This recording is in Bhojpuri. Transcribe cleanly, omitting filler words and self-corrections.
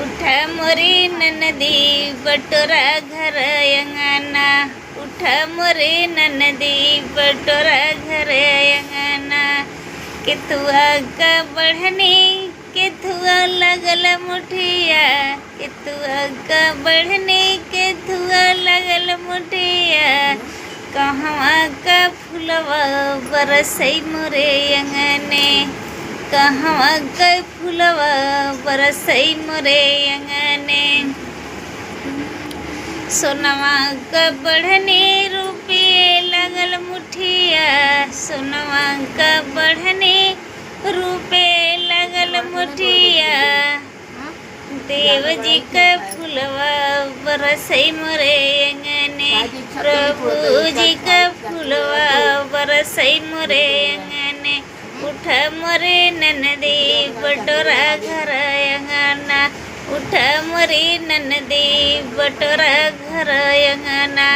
उठा मोरी ननदी बटोरा घर अंगना। उठा मोरी ननदी बटोरा घर अंगना। केतुआ का बढ़नी केतुआ लगल मुठिया। केतुआ का बढ़नी केतुआ लगल मुठिया। कहवा का फुलवा बरसई मोरे अंगने। कहवा का फुलवा बरसई मोरे अंगने। सोनवा का बढ़नी रुपये लगल मुठिया। सोनवा का बढ़नी रुपये लगल मुठिया। देव जी का फुलवा बरसई मोरे अंगने। प्रभु जी का फुलवा बरसई मोरे अंगने। उठा मोरे ननदी बटोरा घर अंगना। उठा मोरी ननदी बटोरा घर अंगना।